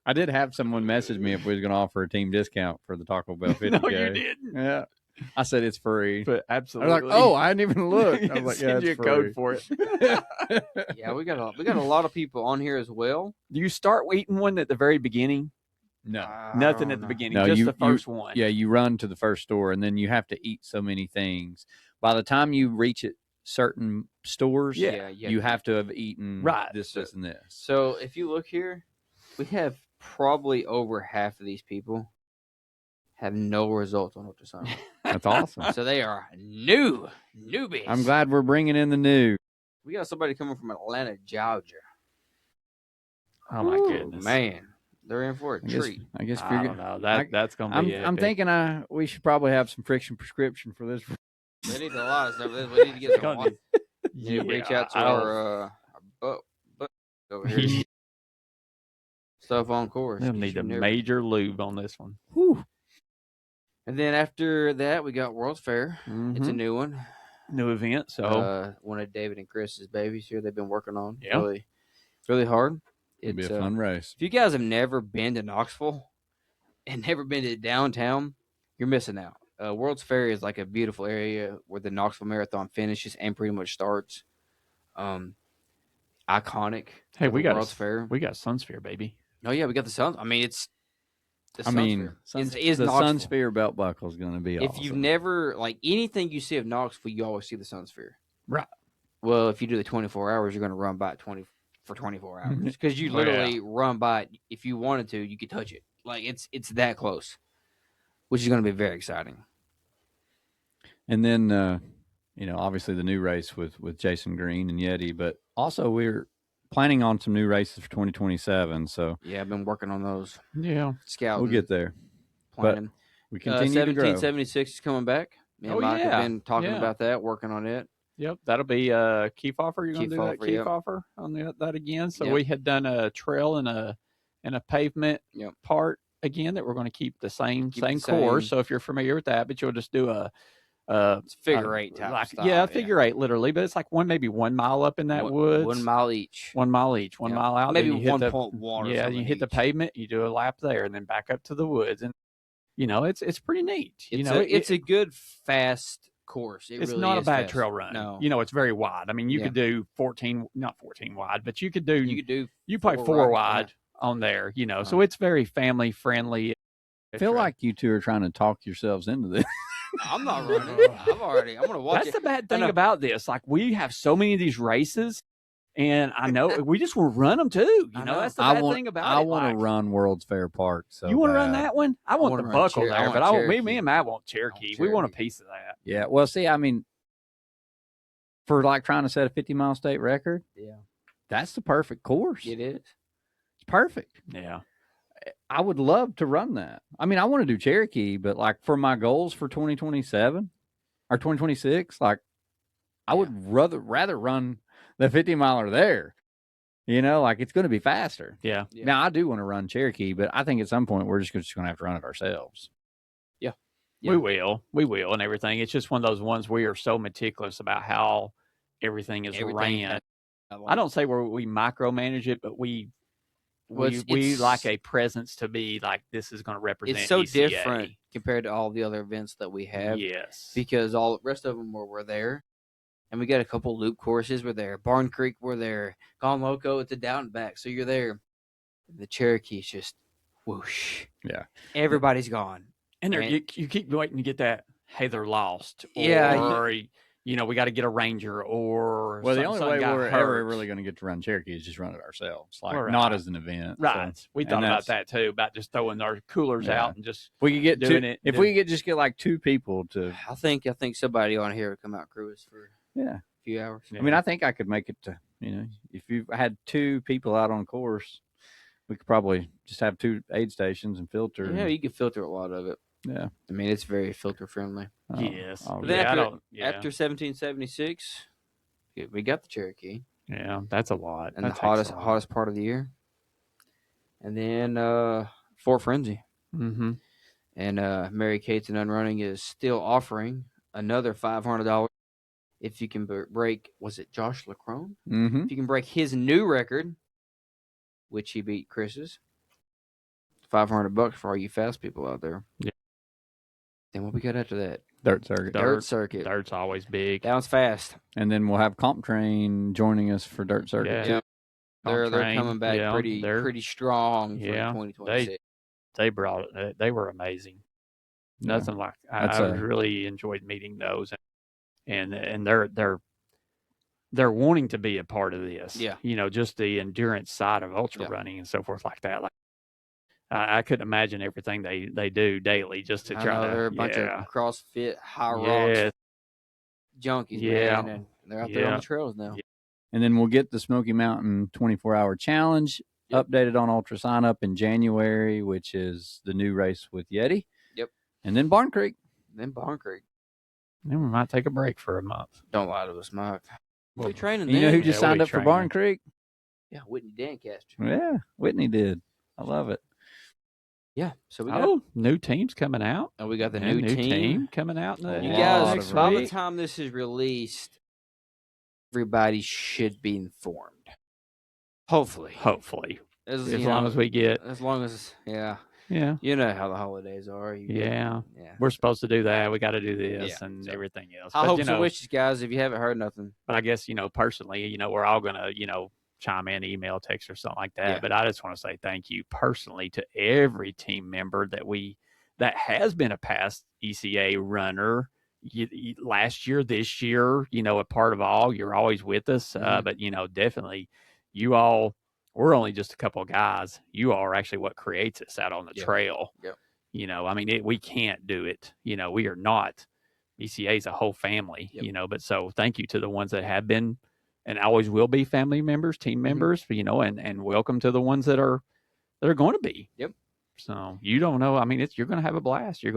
I did have someone message me if we was going to offer a team discount for the Taco Bell 50K. No, you didn't. Yeah. I said it's free. But absolutely. I was like, oh, I didn't even look. I was like, send you a code for it. Yeah, we got a lot of people on here as well. Do you start eating one at the very beginning? No. Nothing at the beginning. No, just the first one. Yeah, you run to the first store and then you have to eat so many things. By the time you reach it, certain stores, you have to have eaten this, and this. So if you look here, we have probably over half of these people have no results on ultrasound. That's awesome. So they are newbies. I'm glad we're bringing in the new. We got somebody coming from Atlanta, Georgia. Oh my goodness, man! they're in for a treat. I guess I don't know. That's gonna be. I'm thinking we should probably have some friction prescription for this. They need a lot of stuff. We need to get some water. Yeah, reach out to our butt over here. Stuff on course. They'll need a major lube on this one. Whew. And then after that, we got World's Fair. Mm-hmm. It's a new one. New event. So one of David and Chris's babies here. They've been working on Yeah. really hard. It'll be a fun race. If you guys have never been to Knoxville and never been to downtown, you're missing out. World's Fair is like a beautiful area where the Knoxville Marathon finishes and pretty much starts. Iconic. hey, we got World's Fair. We got Sunsphere, baby. Oh yeah, we got the Sun. I mean, it's. The the Knoxville. Sunsphere belt buckle is going to be awesome. If you've never anything you see of Knoxville, you always see the Sunsphere. Right. Well, if you do the 24 hours, you're going to run by it for 24 hours because you literally run by it. If you wanted to, you could touch it. Like it's that close, which is going to be very exciting. And then, obviously the new race with Jason Green and Yeti, but also we're planning on some new races for 2027. So yeah, I've been working on those. Yeah, Scouting. We'll get there. Planning. But we continue to grow. 1776 is coming back. Me and Mike have been talking about that, working on it. Yep, that'll be Kefauver. You're going to do that Kefauver, Kefauver on that again. So we had done a trail and a pavement part again that we're going to keep the same course. So if you're familiar with that, but you'll just do it's figure eight type style. Yeah, figure eight literally, but it's like maybe 1 mile up in that woods. 1 mile each. 1 mile each. 1 mile out. Maybe 1.1. Yeah, you hit the pavement, you do a lap there, and then back up to the woods, and it's pretty neat. It's a good fast course. It's really not a bad trail run. No, it's very wide. I mean, you could do 14, not 14 wide, but you play 4 wide on there. So it's very family friendly. I feel like you two are trying to talk yourselves into this. I'm not running. I'm going to watch it. That's the bad thing about this. Like, we have so many of these races, and I know we just want to run them too. That's the bad thing about it. I want to run World's Fair Park. So you want to run that one? I want the buckle there, but me and Matt want Cherokee. We want a piece of that. Yeah. Well, see, I mean, for like trying to set a 50-mile state record, that's the perfect course. It is. It's perfect. Yeah. I would love to run that. I mean, I want to do Cherokee, but like for my goals for 2027 or 2026, like I would rather run the 50-miler there. Like it's going to be faster. Yeah. Now I do want to run Cherokee, but I think at some point we're just going to have to run it ourselves. Yeah. We will and everything. It's just one of those ones we are so meticulous about how everything is ran. I don't say we micromanage it, but we like a presence to be like, this is going to represent. It's so ECA. different compared to all the other events that we have. Yes. Because all the rest of them were there. And we got a couple loop courses. We're there. Barn Creek, we're there. Gone Loco, it's a down and back. So you're there. The Cherokee's just whoosh. Yeah. Everybody's gone. And you keep waiting to get that, hey, they're lost. Or, we got to get a ranger or. Well, the only way we're ever really going to get to run Cherokee is just run it ourselves, not as an event. Right. So, we thought about that too, about just throwing our coolers out and just we could get doing it. If we could just get like 2 people to. I think somebody on here would come out cruise for a few hours. Yeah. I mean, I think I could make it to, if you had 2 people out on course, we could probably just have 2 aid stations and filter. Yeah, you could filter a lot of it. Yeah. I mean, it's very filter friendly. Yes. But then after 1776, we got the Cherokee. Yeah, that's a lot. And the hottest part of the year. And then Fort Frenzy. Mm-hmm. And Mary Kate's and Unrunning is still offering another $500 if you can break, was it Josh Lacrone? Mm-hmm. If you can break his new record, which he beat Chris's, $500 for all you fast people out there. Yeah. Then what we got after that? Dirt circuit. Dirt circuit. Dirt's always big. That one's fast. And then we'll have Comp Train joining us for Dirt circuit. Yeah. They're coming back pretty strong for 2026. They brought it. They were amazing. Nothing like I really enjoyed meeting those, and they're wanting to be a part of this. Yeah. Just the endurance side of ultra running and so forth like that. Like I couldn't imagine everything they do daily just to try to. They're a bunch of CrossFit high rocks junkies, man, and they're out there on the trails now. And then we'll get the Smoky Mountain 24-hour challenge updated on Ultra Sign Up in January, which is the new race with Yeti. Yep. And then Barn Creek. Then Barn Creek. Then we might take a break for a month. Don't lie to us, Mike. We'll be training You then. know who just we'll signed be up for Barn training. Creek? Yeah, Whitney Dancaster. Yeah, Whitney did. I love it. Yeah, so we got new teams coming out. we got the Yeah, new team. coming out. You lot guys, of by the week. time this is released, everybody should be informed. Hopefully, As long as we get. yeah, Yeah. you know how the holidays are. Yeah. Yeah. We're supposed to do that. We got to do this Yeah, and so everything else. I But, hope you so. know, Wishes, guys. If you haven't heard nothing, but I guess, personally, we're all going to, chime in, email, text, or something like that. Yeah. But I just want to say thank you personally to every team member that has been a past ECA runner last year, this year, a part of all. You're always with us. Mhm. But, definitely you all, we're only just a couple of guys. You all are actually what creates us out on the trail. Yep. We can't do it. We are not. ECA is a whole family, Yep. but so thank you to the ones that have been and always will be family members, team members, and welcome to the ones that are going to be. Yep. So you don't know. I mean, you're going to have a blast. It's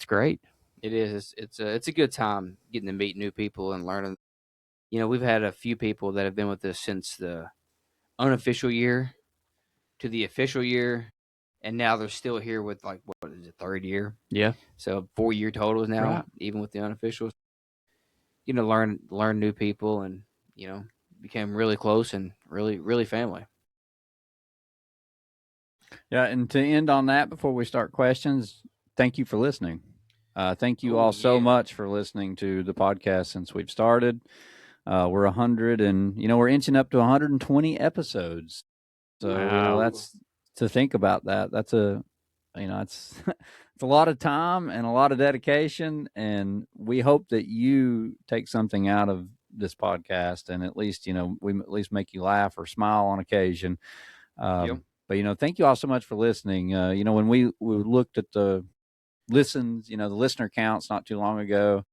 great. It is. It's a good time getting to meet new people and learning. We've had a few people that have been with us since the unofficial year to the official year, and now they're still here with what is it, third year? Yeah. So 4-year totals now, Right. even with the unofficials. Learn new people, and became really close and really, really family. Yeah, and to end on that, before we start questions, thank you for listening. Thank you all so much for listening to the podcast since we've started. We're 100, and we're inching up to 120 episodes. So Wow. that's to think about that. That's it's it's a lot of time and a lot of dedication, and we hope that you take something out of this podcast, and at least we at least make you laugh or smile on occasion. But thank you all so much for listening. When we looked at the listens, the listener counts not too long ago,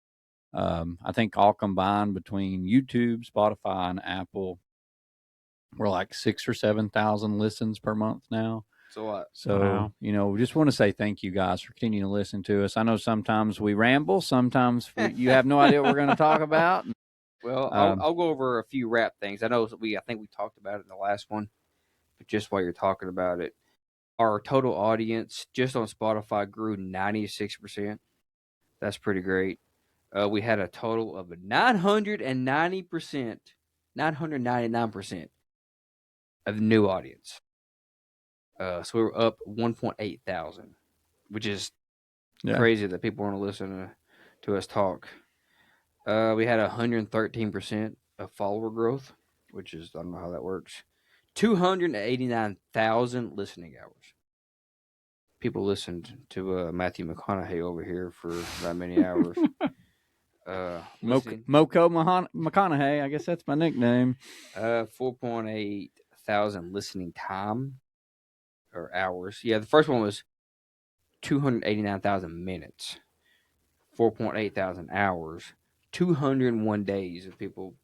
I think all combined between YouTube, Spotify, and Apple, we're like 6,000 or 7,000 listens per month now. It's a lot. So, Wow. We just want to say thank you guys for continuing to listen to us. I know sometimes we ramble, sometimes you have no idea what we're going to talk about. Well, I'll go over a few wrap things. I think we talked about it in the last one, but just while you're talking about it, our total audience just on Spotify grew 96%. That's pretty great. We had a total of 990%, 999% of new audience. So we were up 1.8 thousand, which is crazy that people want to listen to us talk. We had 113% of follower growth, which is, I don't know how that works. 289,000 listening hours. People listened to Matthew McConaughey over here for that many hours. Moko McConaughey, I guess that's my nickname. 4.8 thousand listening time or hours. Yeah, the first one was 289,000 minutes. 4.8 thousand hours. 201 days of people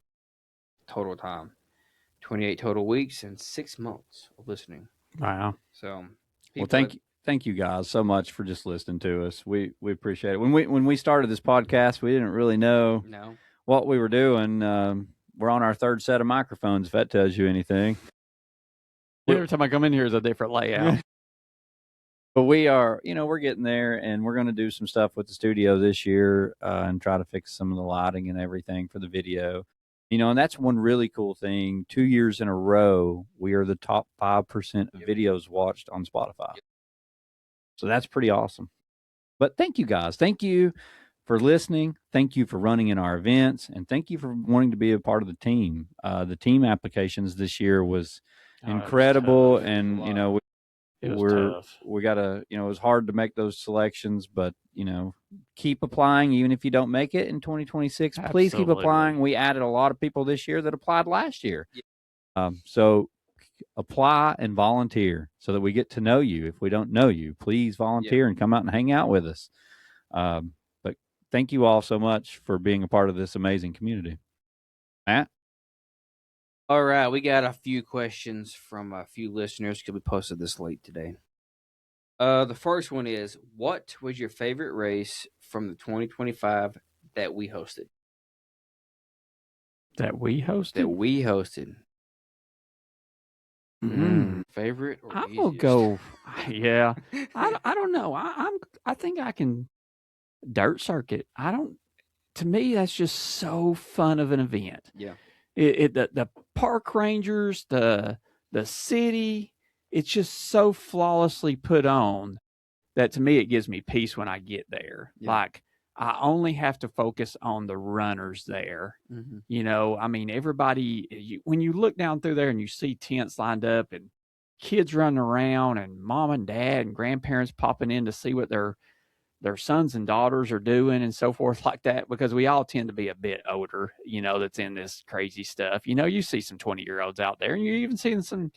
total time. 28 total weeks and 6 months of listening. Wow. So, thank you guys so much for just listening to us. We appreciate it. When we started this podcast, we didn't really know what we were doing. We're on our third set of microphones, if that tells you anything. Every time I come in here is a different layout. But we are, we're getting there, and we're going to do some stuff with the studio this year and try to fix some of the lighting and everything for the video. And that's one really cool thing. 2 years in a row, we are the top 5% of videos watched on Spotify. So that's pretty awesome. But thank you guys. Thank you for listening. Thank you for running in our events, and thank you for wanting to be a part of the team. The team applications this year was incredible, and we gotta, it was hard to make those selections, but keep applying. Even if you don't make it in 2026, please keep applying. We added a lot of people this year that applied last year. So apply and volunteer so that we get to know you. If we don't know you, please volunteer and come out and hang out with us. But thank you all so much for being a part of this amazing community. Matt? All right, we got a few questions from a few listeners because we posted this late today. The first one is, what was your favorite race from the 2025 that we hosted? That we hosted? Favorite or I easiest? will go. Yeah, I don't know. I think I can. Dirt circuit. To me, that's just so fun of an event. Yeah. The park rangers, the city, it's just so flawlessly put on that to me it gives me peace when I get there. Yeah. Like I only have to focus on the runners there. Mm-hmm. You know, I mean, everybody. When you look down through there and you see tents lined up and kids running around and mom and dad and grandparents popping in to see what their sons and daughters are doing and so forth like that, because we all tend to be a bit older, you know, that's in this crazy stuff. You know, you see some 20-year-olds out there and you even see some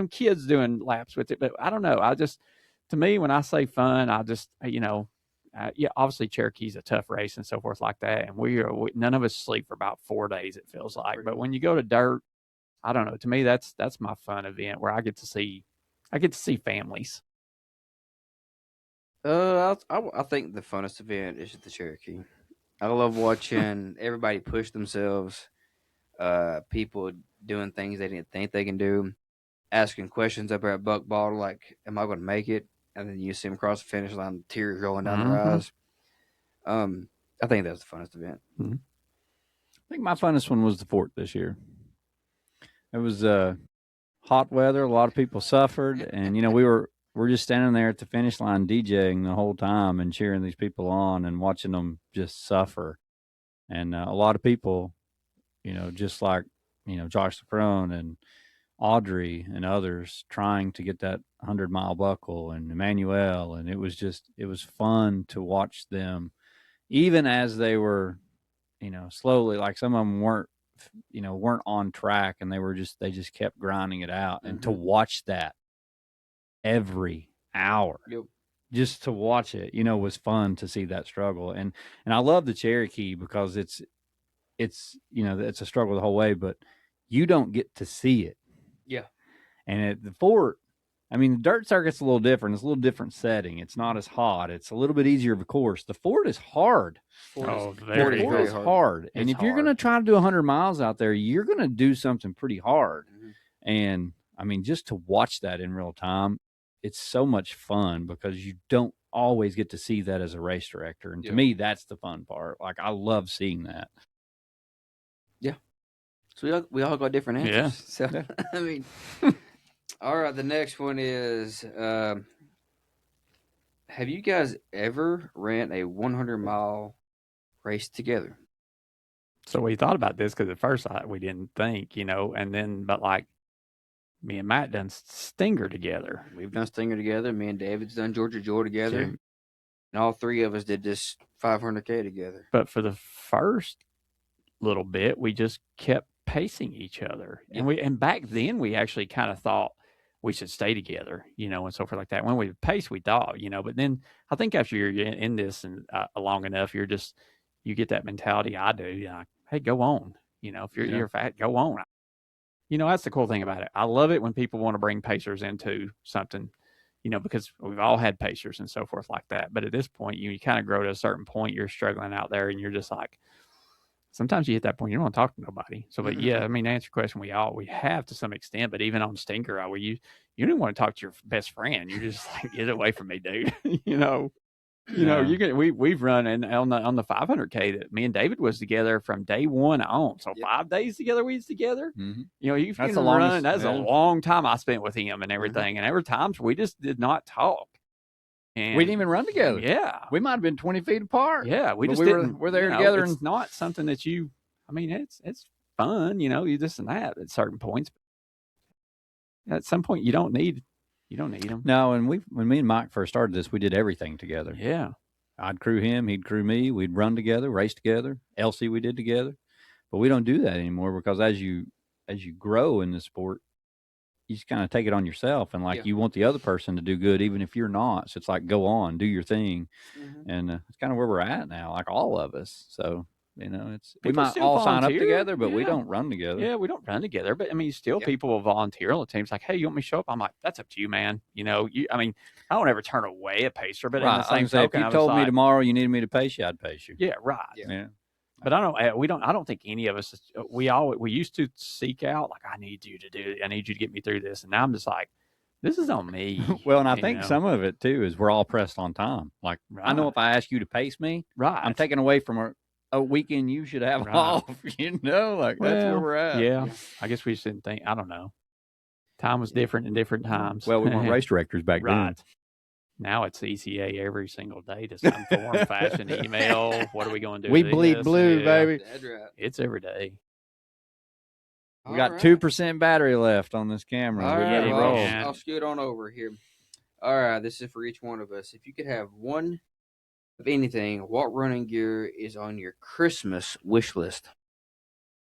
kids doing laps with it. But I don't know. To me, when I say fun, I just, yeah, obviously Cherokee's a tough race and so forth like that. And none of us sleep for about 4 days, it feels like. But when you go to dirt, I don't know. To me, that's my fun event where I get to see families. I think the funnest event is the Cherokee. I love watching everybody push themselves, people doing things they didn't think they can do, asking questions up there at Buck Bottle, like, am I going to make it? And then you see them cross the finish line, tears rolling down their eyes. I think that's the funnest event. Mm-hmm. I think my funnest one was the fort this year. It was hot weather. A lot of people suffered. And, you know, we're just standing there at the finish line DJing the whole time and cheering these people on and watching them just suffer. And a lot of people, you know, just like, you know, Josh LeCrone and Audrey and others trying to get that 100-mile buckle, and Emmanuel. And it was fun to watch them, even as they were, you know, slowly, like some of them weren't on track, and they just kept grinding it out. And to watch that every hour, just to watch it, you know, was fun to see that struggle. And I love the Cherokee because it's, you know, it's a struggle the whole way, but you don't get to see it. Yeah. And at the fort, I mean, the dirt circuit's a little different. It's a little different setting. It's not as hot. It's a little bit easier of a course. The fort is hard. Very hard. And if you're going to try to do 100 miles out there, you're going to do something pretty hard. Mm-hmm. And I mean, just to watch that in real time, it's so much fun because you don't always get to see that as a race director. And to me, that's the fun part. Like, I love seeing that. Yeah. So we all got different answers. Yeah. So, I mean, all right. The next one is, have you guys ever ran a 100-mile race together? So we thought about this because at first we didn't think, you know, and then, but like me and Matt done Stinger together. We've done Stinger together. Me and David's done Georgia Joy together. And all three of us did this 500K together. But for the first little bit, we just kept pacing each other. Yeah. And back then we actually kind of thought we should stay together, you know, and so forth like that. When we paced, we thought, you know, but then I think after you're in this and long enough, you get that mentality. I do. Like, hey, go on. You know, if you're fat, go on. You know, that's the cool thing about it. I love it when people want to bring pacers into something, you know, because we've all had pacers and so forth like that. But at this point, you kind of grow to a certain point, you're struggling out there and you're just like, sometimes you hit that point, you don't want to talk to nobody. So, but yeah, I mean, to answer your question, we have to some extent, but even on Stinker, you don't want to talk to your best friend. You're just like, get away from me, dude. You know, we've run on the 500K that me and David was together from day one on. So 5 days together, we was together. Mm-hmm. You know, that's a long time I spent with him and everything. Mm-hmm. And every time we just did not talk. And we didn't even run together. Yeah. We might have been 20 feet apart. Yeah. We're there together. It's not something that it's fun, you know, you this and that at certain points. At some point you don't need them. No, and when me and Mike first started this, we did everything together. Yeah. I'd crew him, he'd crew me, we'd run together, race together. LC we did together. But we don't do that anymore because as you grow in the sport, you just kind of take it on yourself and you want the other person to do good, even if you're not. So it's like, go on, do your thing. Mm-hmm. And it's kind of where we're at now, like all of us. So You know, we People might still all sign up volunteer. together, but we Yeah. don't run together. Yeah, we don't run together, but I mean, still people will volunteer on the teams. Like, hey, you want me to show up? I'm like, that's up to you, man. You know, I mean, I don't ever turn away a pacer, but in the same token, if you told me tomorrow you needed me to pace you, I'd pace you. Yeah, right. Yeah. But I don't think any of us, we used to seek out, like, I need you to get me through this. And now I'm just like, this is on me. Well, and I think some of it too is we're all pressed on time. Like, I know if I ask you to pace me, I'm taking away from a weekend you should have off, you know, like that's where we're at. Yeah. I guess we just didn't think, I don't know. Time was different in different times. Well, we weren't race directors back then. Now it's ECA every single day to some form, fashion, email. What are we going to do? We bleed blue, baby. That's right. It's every day. We got 2% battery left on this camera. All right, well, I'll scoot on over here. All right, this is for each one of us. If you could have one of anything, what running gear is on your Christmas wish list?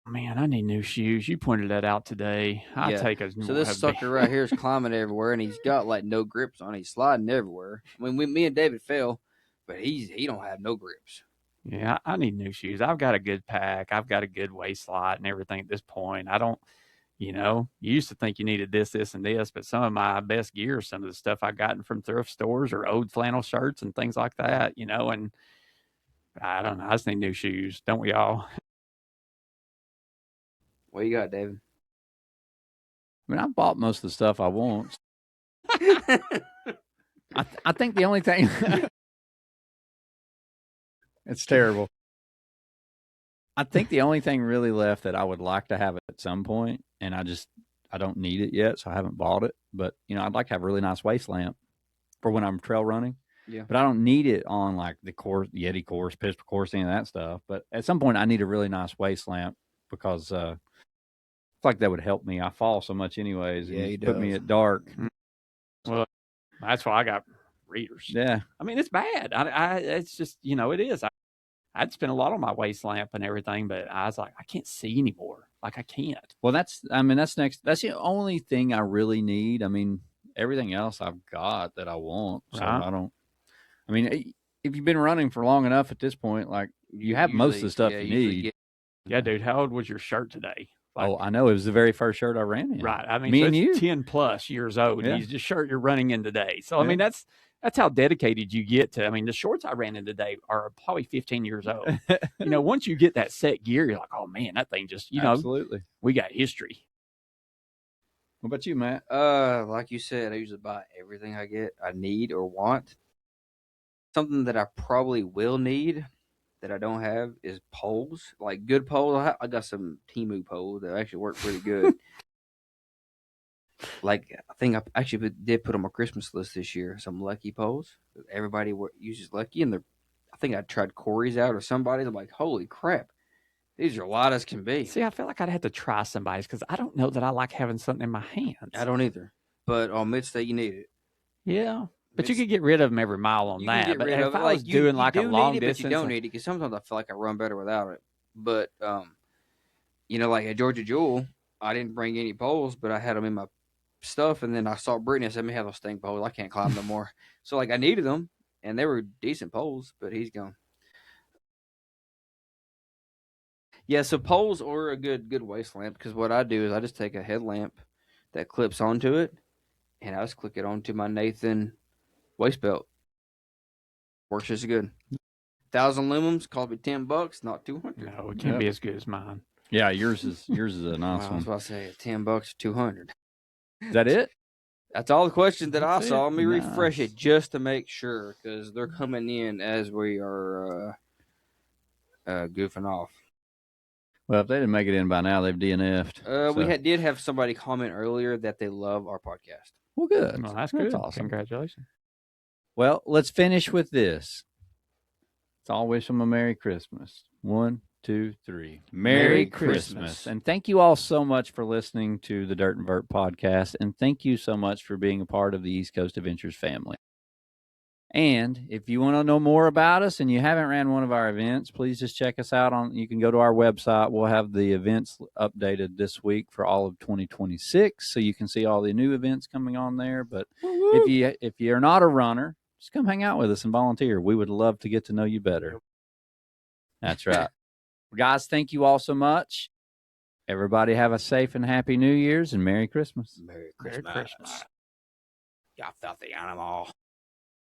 Man, I need new shoes. You pointed that out today. So this sucker right here is climbing everywhere, and he's got like no grips on. He's sliding everywhere. I mean, me and David fell, but he don't have no grips. Yeah, I need new shoes. I've got a good pack. I've got a good waist slot and everything at this point. I don't, you used to think you needed this, and this, but some of my best gear, some of the stuff I've gotten from thrift stores or old flannel shirts and things like that, and I don't know. I just need new shoes. Don't we all? What you got, David? I mean, I've bought most of the stuff I want. I think the only thing it's terrible. I think the only thing really left that I would like to have at some point, and I don't need it yet, so I haven't bought it. But I'd like to have a really nice waist lamp for when I'm trail running. Yeah. But I don't need it on like the course, the Yeti course, pistol course, any of that stuff. But at some point, I need a really nice waist lamp because I feel like that would help me. I fall so much anyways. Yeah, he put me at dark. Well, that's why I got readers. Yeah. I mean, it's bad. It's just, it is. I'd spent a lot on my waist lamp and everything, but I was like, I can't see anymore. Like, I can't. Well, that's next. That's the only thing I really need. I mean, everything else I've got that I want. So I mean, if you've been running for long enough at this point, like you have most of the stuff you need. Yeah, dude. How old was your shirt today? Like, I know. It was the very first shirt I ran in. Right. I mean, me and you. 10 plus years old. Yeah. And he's the shirt you're running in today. So, I mean, that's how dedicated you get to. I mean, the shorts I ran in today are probably 15 years old. Once you get that set gear, you're like, oh, man, that thing just, Absolutely. We got history. What about you, Matt? Like you said, I usually buy everything I need or want. Something that I probably will need that I don't have is poles, like good poles. I got some Temu poles that actually work pretty good. Like, I think I actually did put on my Christmas list this year, some Lucky poles. Everybody uses Lucky, and I think I tried Corey's out or somebody's. I'm like, holy crap, these are light as can be. See, I feel like I'd have to try somebody's because I don't know that I like having something in my hands. I don't either. But on Mid-State, you need it. Yeah. But you could get rid of them every mile on that. But if I was doing like a long distance, but you don't need it because sometimes I feel like I run better without it. But like at Georgia Jewel, I didn't bring any poles, but I had them in my stuff, and then I saw Brittany. I said, "Let me have those stink poles. I can't climb no more." So like I needed them, and they were decent poles, but he's gone. Yeah, so poles are a good waist lamp because what I do is I just take a headlamp that clips onto it, and I just click it onto my Nathan waist belt. Works just good. 1,000 lumens cost me $10, not $200. No, it can't be as good as mine. Yeah, yours is a nice one. I was about to say $10 or $200. Is that it? That's all the questions that I saw. Let me Nice. refresh it just to make sure because they're coming in as we are goofing off. Well, if they didn't make it in by now, they've DNF'd. We did have somebody comment earlier that they love our podcast. Well, good. Well, that's good. Awesome. Congratulations. Well, let's finish with this. Let's all wish them a Merry Christmas. 1, 2, 3. Merry Christmas. And thank you all so much for listening to the Dirt and Vert podcast. And thank you so much for being a part of the East Coast Adventures family. And if you want to know more about us and you haven't ran one of our events, please just check us out you can go to our website. We'll have the events updated this week for all of 2026. So you can see all the new events coming on there. But if you're not a runner, just come hang out with us and volunteer. We would love to get to know you better. That's right. Guys, thank you all so much. Everybody have a safe and happy New Year's and Merry Christmas. Merry Merry Christmas. Christmas. Y'all filthy animal.